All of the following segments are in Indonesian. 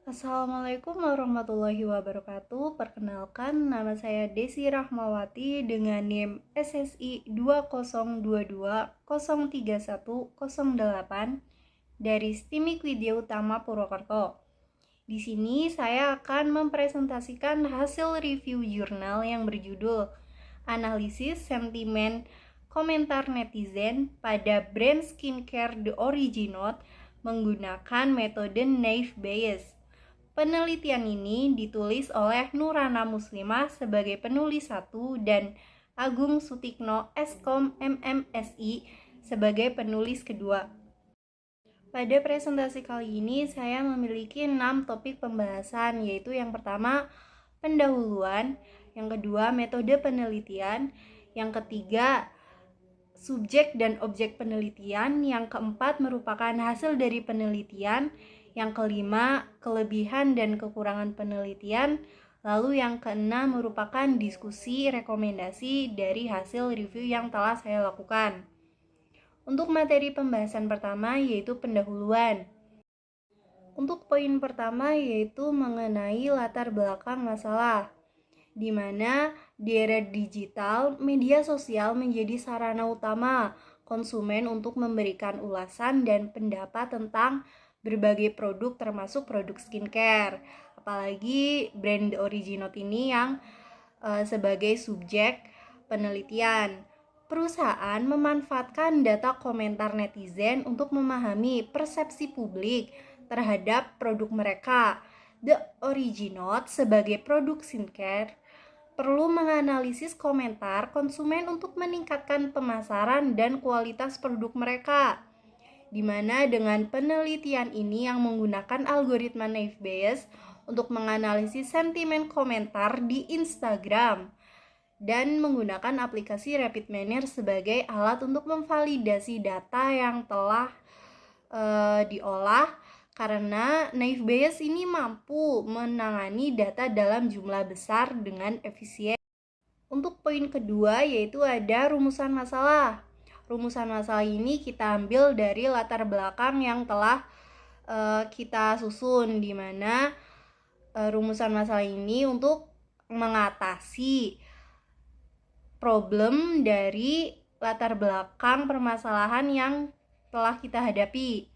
Assalamualaikum warahmatullahi wabarakatuh. Perkenalkan, nama saya Desi Rahmawati dengan NIM SSI 2022031008 dari STIMIK Widya Utama Purwokerto. Di sini saya akan mempresentasikan hasil review jurnal yang berjudul Analisis Sentimen Komentar Netizen pada Brand Skincare The Originote menggunakan metode Naive Bayes. Penelitian ini ditulis oleh Nurana Muslimah sebagai penulis 1 dan Agung Sutikno Eskom MMSI sebagai penulis kedua. Pada presentasi kali ini saya memiliki 6 topik pembahasan, yaitu yang pertama pendahuluan, yang kedua metode penelitian, yang ketiga subjek dan objek penelitian, yang keempat merupakan hasil dari penelitian, yang kelima kelebihan dan kekurangan penelitian, lalu yang keenam merupakan diskusi rekomendasi dari hasil review yang telah saya lakukan. Untuk materi pembahasan pertama yaitu pendahuluan. Untuk poin pertama yaitu mengenai latar belakang masalah, di mana di era digital, media sosial menjadi sarana utama konsumen untuk memberikan ulasan dan pendapat tentang berbagai produk termasuk produk skincare. Apalagi brand The Originote ini yang sebagai subjek penelitian. Perusahaan memanfaatkan data komentar netizen untuk memahami persepsi publik terhadap produk mereka. The Originote sebagai produk skincare perlu menganalisis komentar konsumen untuk meningkatkan pemasaran dan kualitas produk mereka. Di mana dengan penelitian ini yang menggunakan algoritma Naive Bayes untuk menganalisis sentimen komentar di Instagram dan menggunakan aplikasi Rapid Manner sebagai alat untuk memvalidasi data yang telah diolah, karena Naive Bayes ini mampu menangani data dalam jumlah besar dengan efisien. Untuk poin kedua yaitu ada rumusan masalah. Rumusan masalah ini kita ambil dari latar belakang yang telah kita susun, di mana rumusan masalah ini untuk mengatasi problem dari latar belakang permasalahan yang telah kita hadapi.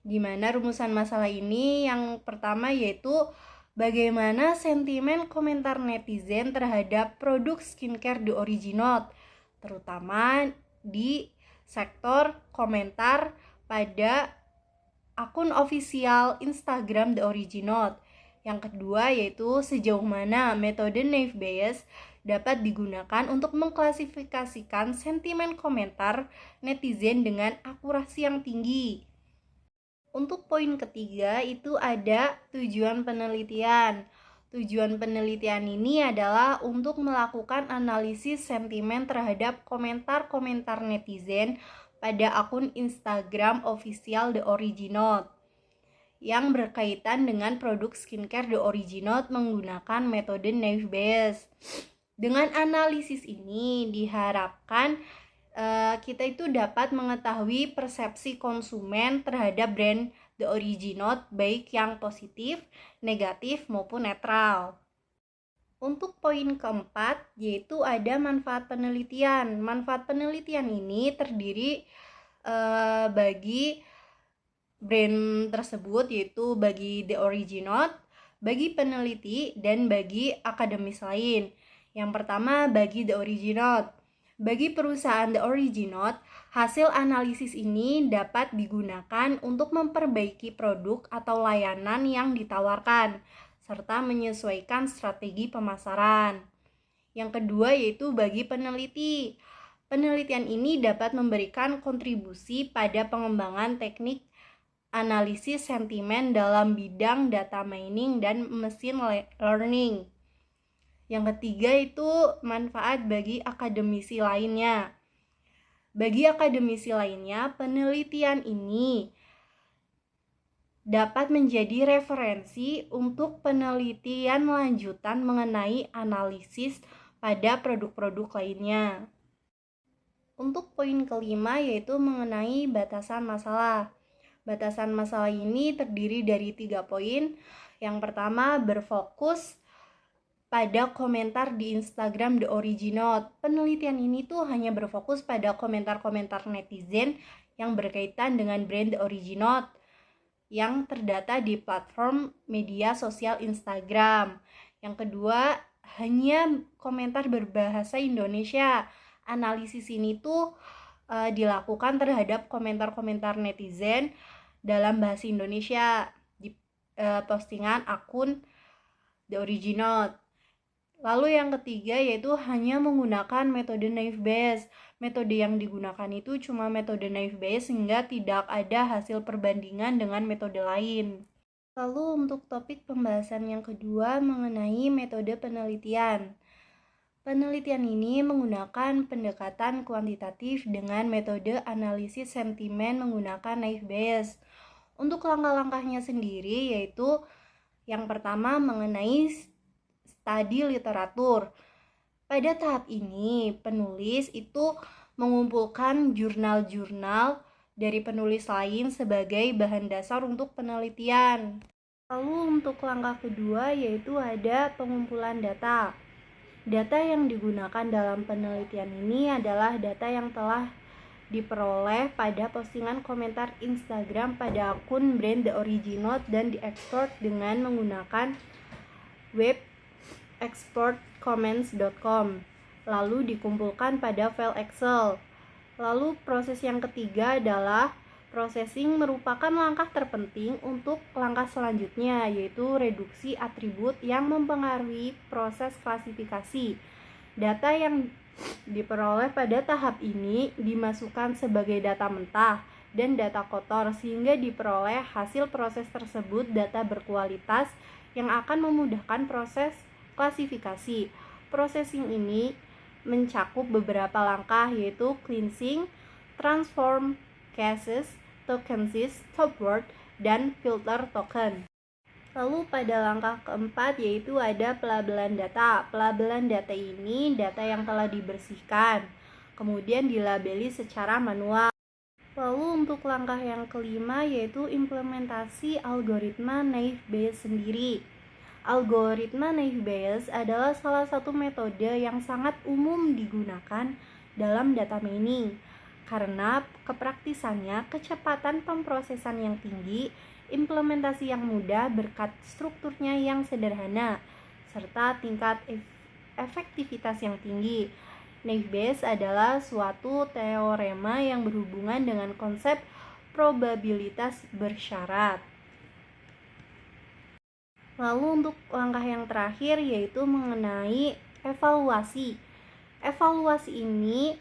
Di mana rumusan masalah ini yang pertama yaitu bagaimana sentimen komentar netizen terhadap produk skincare The Originote, terutama di sektor komentar pada akun official Instagram The Originote. Yang kedua yaitu sejauh mana metode Naive Bayes dapat digunakan untuk mengklasifikasikan sentimen komentar netizen dengan akurasi yang tinggi. Untuk poin ketiga itu ada tujuan penelitian. Tujuan penelitian ini adalah untuk melakukan analisis sentimen terhadap komentar-komentar netizen pada akun Instagram official The Originote yang berkaitan dengan produk skincare The Originote menggunakan metode Naive Bayes. Dengan analisis ini diharapkan kita itu dapat mengetahui persepsi konsumen terhadap brand The Originote, baik yang positif, negatif, maupun netral. Untuk poin keempat, yaitu ada manfaat penelitian. Manfaat penelitian ini terdiri bagi brand tersebut, yaitu bagi The Originote, bagi peneliti, dan bagi akademis lain. Yang pertama, bagi The Originote. Bagi perusahaan The Originote, hasil analisis ini dapat digunakan untuk memperbaiki produk atau layanan yang ditawarkan, serta menyesuaikan strategi pemasaran. Yang kedua yaitu bagi peneliti. Penelitian ini dapat memberikan kontribusi pada pengembangan teknik analisis sentimen dalam bidang data mining dan machine learning. Yang ketiga itu manfaat bagi akademisi lainnya. Bagi akademisi lainnya, penelitian ini dapat menjadi referensi untuk penelitian lanjutan mengenai analisis pada produk-produk lainnya. Untuk poin kelima yaitu mengenai batasan masalah. Batasan masalah ini terdiri dari 3 poin. Yang pertama, berfokus pada komentar di Instagram The Original. Penelitian ini tuh hanya berfokus pada komentar-komentar netizen yang berkaitan dengan brand The Original yang terdata di platform media sosial Instagram. Yang kedua, hanya komentar berbahasa Indonesia. Analisis ini tuh dilakukan terhadap komentar-komentar netizen dalam bahasa Indonesia di postingan akun The Original. Lalu yang ketiga yaitu hanya menggunakan metode naive Bayes. Metode yang digunakan itu cuma metode naive Bayes sehingga tidak ada hasil perbandingan dengan metode lain. Lalu untuk topik pembahasan yang kedua mengenai metode penelitian. Penelitian ini menggunakan pendekatan kuantitatif dengan metode analisis sentimen menggunakan naive Bayes. Untuk langkah-langkahnya sendiri yaitu yang pertama mengenai studi literatur. Pada tahap ini, penulis itu mengumpulkan jurnal-jurnal dari penulis lain sebagai bahan dasar untuk penelitian. Lalu untuk langkah kedua yaitu ada pengumpulan data. Data yang digunakan dalam penelitian ini adalah data yang telah diperoleh pada postingan komentar Instagram pada akun brand The Original dan diekspor dengan menggunakan web exportcomments.com, lalu dikumpulkan pada file Excel. Lalu proses yang ketiga adalah processing, merupakan langkah terpenting untuk langkah selanjutnya, yaitu reduksi atribut yang mempengaruhi proses klasifikasi. Data yang diperoleh pada tahap ini dimasukkan sebagai data mentah dan data kotor sehingga diperoleh hasil proses tersebut data berkualitas yang akan memudahkan proses klasifikasi. Processing ini mencakup beberapa langkah yaitu cleansing, transform cases, tokensis, stopword, dan filter token. Lalu pada langkah keempat yaitu ada pelabelan data. Pelabelan data ini data yang telah dibersihkan, kemudian dilabeli secara manual. Lalu untuk langkah yang kelima yaitu implementasi algoritma naive Bayes sendiri. Algoritma naive Bayes adalah salah satu metode yang sangat umum digunakan dalam data mining karena kepraktisannya, kecepatan pemrosesan yang tinggi, implementasi yang mudah berkat strukturnya yang sederhana, serta tingkat efektivitas yang tinggi. Naive Bayes adalah suatu teorema yang berhubungan dengan konsep probabilitas bersyarat. Lalu untuk langkah yang terakhir yaitu mengenai evaluasi. Evaluasi ini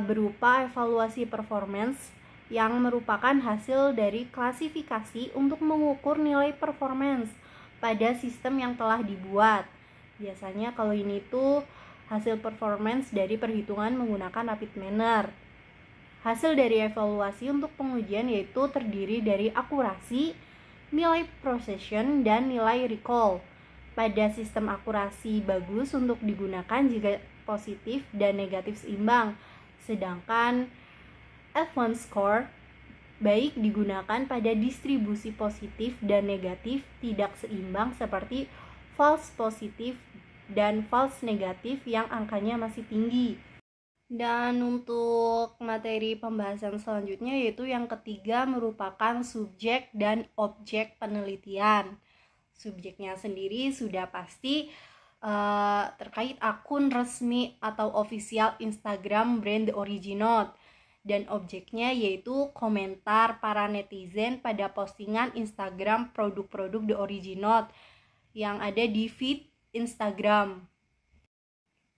berupa evaluasi performance yang merupakan hasil dari klasifikasi untuk mengukur nilai performance pada sistem yang telah dibuat. Biasanya kalau ini tuh hasil performance dari perhitungan menggunakan rapid manner. Hasil dari evaluasi untuk pengujian yaitu terdiri dari akurasi, nilai precision, dan nilai recall. Pada sistem akurasi bagus untuk digunakan jika positif dan negatif seimbang, sedangkan advanced score baik digunakan pada distribusi positif dan negatif tidak seimbang seperti false positif dan false negatif yang angkanya masih tinggi. Dan untuk materi pembahasan selanjutnya yaitu yang ketiga merupakan subjek dan objek penelitian. Subjeknya sendiri sudah pasti terkait akun resmi atau official Instagram brand The Original, dan objeknya yaitu komentar para netizen pada postingan Instagram produk-produk The Original yang ada di feed Instagram.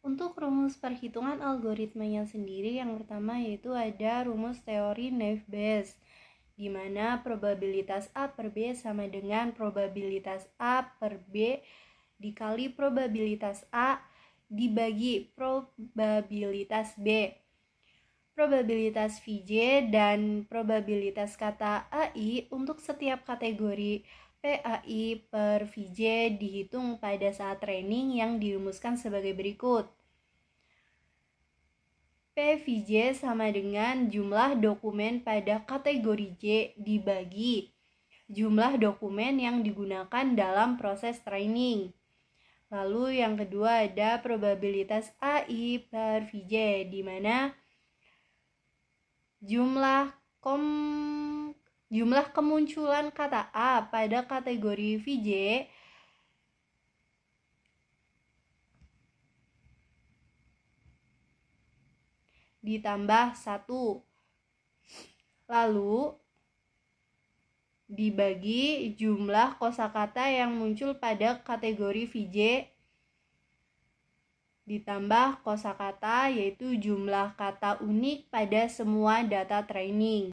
Untuk rumus perhitungan algoritmanya sendiri, yang pertama yaitu ada rumus teori naive Bayes, di mana probabilitas A per B sama dengan probabilitas A per B dikali probabilitas A dibagi probabilitas B. Probabilitas VJ dan probabilitas kata AI untuk setiap kategori PAI per VJ dihitung pada saat training yang dirumuskan sebagai berikut. PVJ sama dengan jumlah dokumen pada kategori J dibagi jumlah dokumen yang digunakan dalam proses training. Lalu yang kedua ada probabilitas AI per VJ, di mana jumlah kemunculan kata A pada kategori VJ ditambah 1. Lalu dibagi jumlah kosakata yang muncul pada kategori VJ ditambah kosakata, yaitu jumlah kata unik pada semua data training.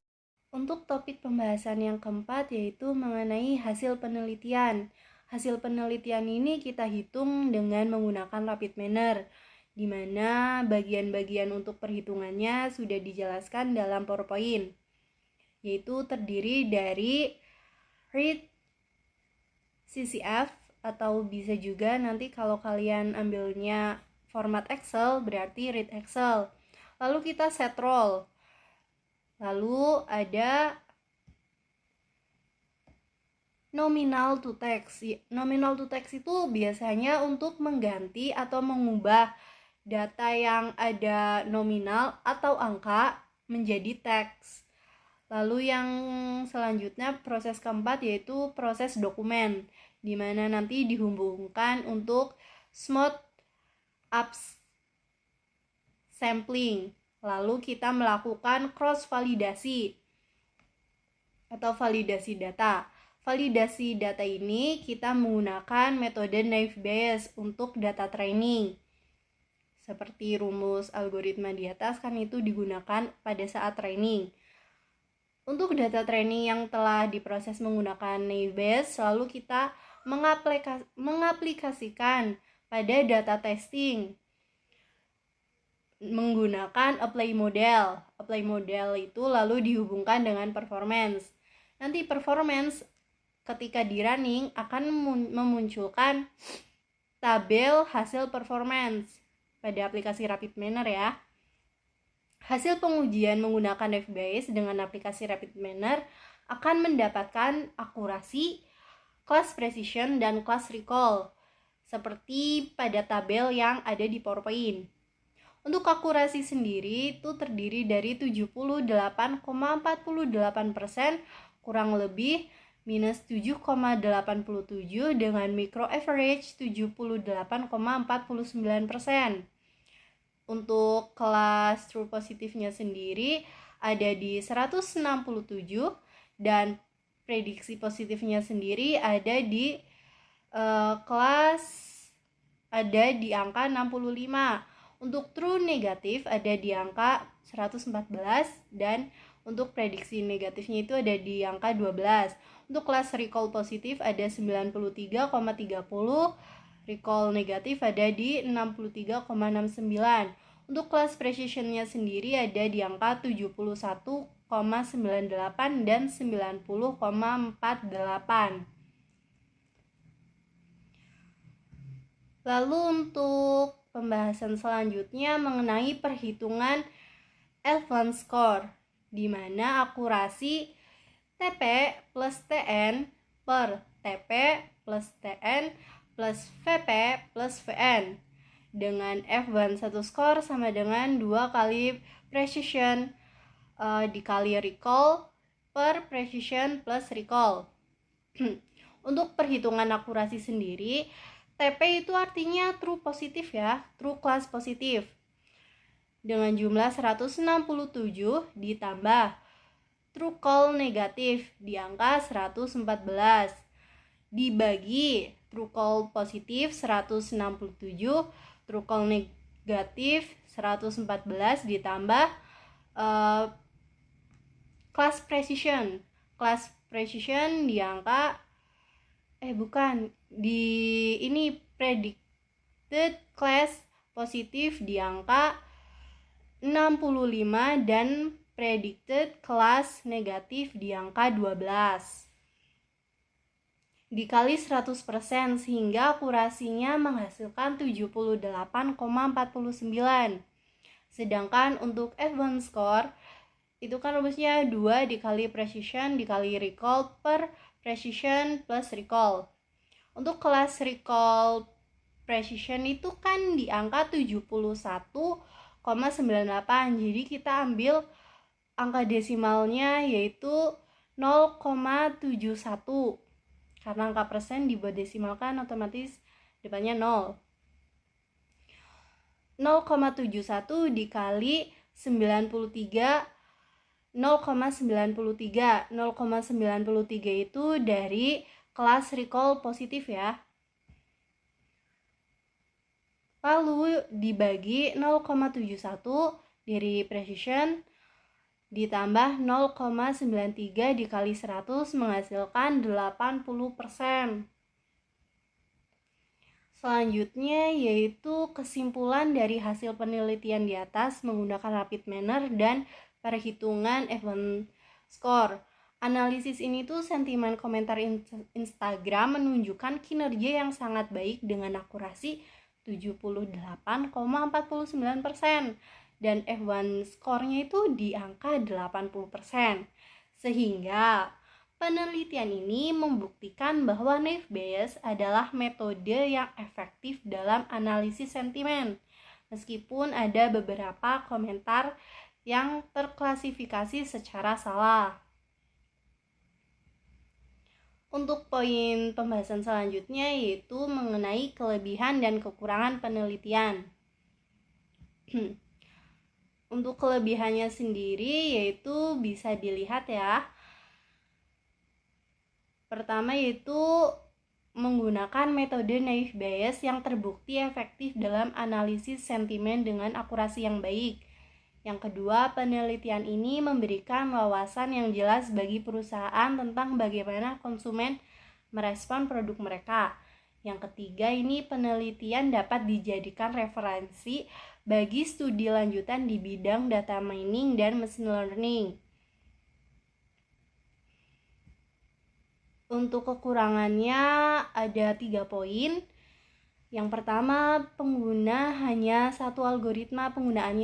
Untuk topik pembahasan yang keempat yaitu mengenai hasil penelitian. Hasil penelitian ini kita hitung dengan menggunakan rapid manner, di mana bagian-bagian untuk perhitungannya sudah dijelaskan dalam PowerPoint, yaitu terdiri dari read CCF, atau bisa juga nanti kalau kalian ambilnya format Excel berarti read Excel. Lalu kita set roll. Lalu ada nominal to text. Nominal to text itu biasanya untuk mengganti atau mengubah data yang ada nominal atau angka menjadi teks. Lalu yang selanjutnya proses keempat yaitu proses dokumen, di mana nanti dihubungkan untuk smooth up sampling. Lalu kita melakukan cross validasi atau validasi data. Validasi data ini kita menggunakan metode naive Bayes untuk data training. Seperti rumus algoritma di atas kan itu digunakan pada saat training. Untuk data training yang telah diproses menggunakan naive Bayes, lalu kita mengaplikasikan pada data testing menggunakan apply model. Apply model itu lalu dihubungkan dengan performance. Nanti performance ketika di running akan memunculkan tabel hasil performance pada aplikasi Rapid Manner ya. Hasil pengujian menggunakan naive Bayes dengan aplikasi Rapid Manner akan mendapatkan akurasi, class precision, dan class recall seperti pada tabel yang ada di PowerPoint. Untuk akurasi sendiri itu terdiri dari 78,48% kurang lebih minus 7,87 dengan micro average 78,49%. Untuk kelas true positifnya sendiri ada di 167 dan prediksi positifnya sendiri ada di kelas ada di angka 65. Untuk true negatif ada di angka 114 dan untuk prediksi negatifnya itu ada di angka 12. Untuk kelas recall positif ada 93,30, recall negatif ada di 63,69. Untuk kelas precisionnya sendiri ada di angka 71,98 dan 90,48. Lalu untuk pembahasan selanjutnya mengenai perhitungan advance score, di mana akurasi TP plus TN per TP plus TN plus VP plus VN dengan F1 1 score sama dengan 2 kali precision dikali recall per precision plus recall. Untuk perhitungan akurasi sendiri, TP itu artinya true positif ya, true class positif. Dengan jumlah 167 ditambah true call negatif di angka 114 dibagi true call positif 167, true call negatif 114 ditambah class precision. Class precision di angka predicted class positif di angka 65 dan predicted class negatif di angka 12 dikali 100% sehingga akurasinya menghasilkan 78,49. Sedangkan untuk F1 score itu kan rumusnya 2 dikali precision dikali recall per precision plus recall. Untuk kelas recall precision itu kan di angka 71,98. Jadi kita ambil angka desimalnya yaitu 0,71. Karena angka persen dibuat desimal kan otomatis depannya 0. 0,71 dikali 93, 0,93 itu dari kelas recall positif ya. Lalu dibagi 0,71 dari precision ditambah 0,93 dikali 100 menghasilkan 80%. Selanjutnya yaitu kesimpulan dari hasil penelitian di atas menggunakan rapid manner dan perhitungan F1 score. Analisis ini tuh sentimen komentar Instagram menunjukkan kinerja yang sangat baik dengan akurasi 78,49%. Dan F1 skornya itu di angka 80%. Sehingga penelitian ini membuktikan bahwa naive Bayes adalah metode yang efektif dalam analisis sentimen. Meskipun ada beberapa komentar yang terklasifikasi secara salah. Untuk poin pembahasan selanjutnya yaitu mengenai kelebihan dan kekurangan penelitian. Untuk kelebihannya sendiri yaitu bisa dilihat ya. Pertama yaitu menggunakan metode naive Bayes yang terbukti efektif dalam analisis sentimen dengan akurasi yang baik. Yang kedua, penelitian ini memberikan wawasan yang jelas bagi perusahaan tentang bagaimana konsumen merespon produk mereka. Yang ketiga, ini penelitian dapat dijadikan referensi bagi studi lanjutan di bidang data mining dan machine learning. Untuk kekurangannya ada 3 poin. Yang pertama, penggunaannya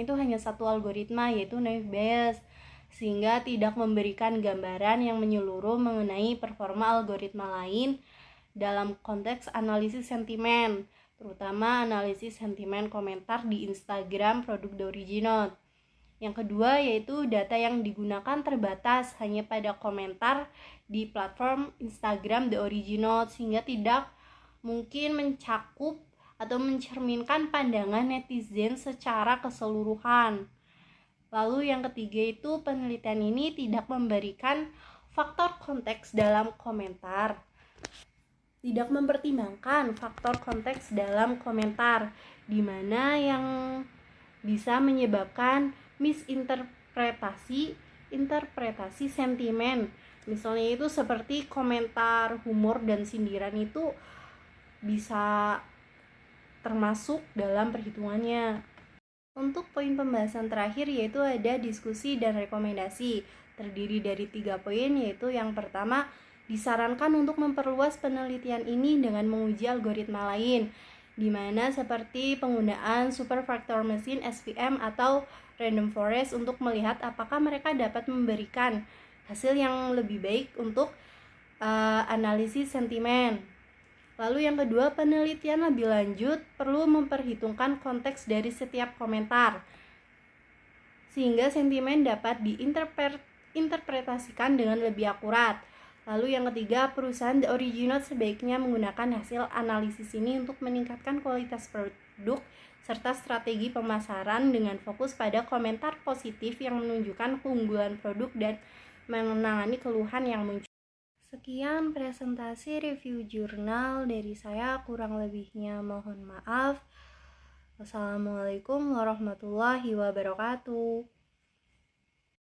itu hanya satu algoritma yaitu naive Bayes, sehingga tidak memberikan gambaran yang menyeluruh mengenai performa algoritma lain dalam konteks analisis sentimen, terutama analisis sentimen komentar di Instagram produk The Original. Yang kedua yaitu data yang digunakan terbatas hanya pada komentar di platform Instagram The Original, sehingga tidak mungkin mencakup atau mencerminkan pandangan netizen secara keseluruhan. Lalu yang ketiga itu penelitian ini tidak memberikan faktor konteks dalam komentar. Tidak mempertimbangkan faktor konteks dalam komentar, di mana yang bisa menyebabkan interpretasi sentimen. Misalnya itu seperti komentar humor dan sindiran itu bisa termasuk dalam perhitungannya. Untuk poin pembahasan terakhir yaitu ada diskusi dan rekomendasi. Terdiri dari 3 poin, yaitu yang pertama, disarankan untuk memperluas penelitian ini dengan menguji algoritma lain, di mana seperti penggunaan superfactor machine SVM atau random forest untuk melihat apakah mereka dapat memberikan hasil yang lebih baik untuk analisis sentimen. Lalu yang kedua, penelitian lebih lanjut perlu memperhitungkan konteks dari setiap komentar, sehingga sentimen dapat diinterpretasikan dengan lebih akurat. Lalu yang ketiga, perusahaan The Original sebaiknya menggunakan hasil analisis ini untuk meningkatkan kualitas produk serta strategi pemasaran dengan fokus pada komentar positif yang menunjukkan keunggulan produk dan menangani keluhan yang muncul. Sekian presentasi review jurnal dari saya, kurang lebihnya mohon maaf. Wassalamualaikum warahmatullahi wabarakatuh.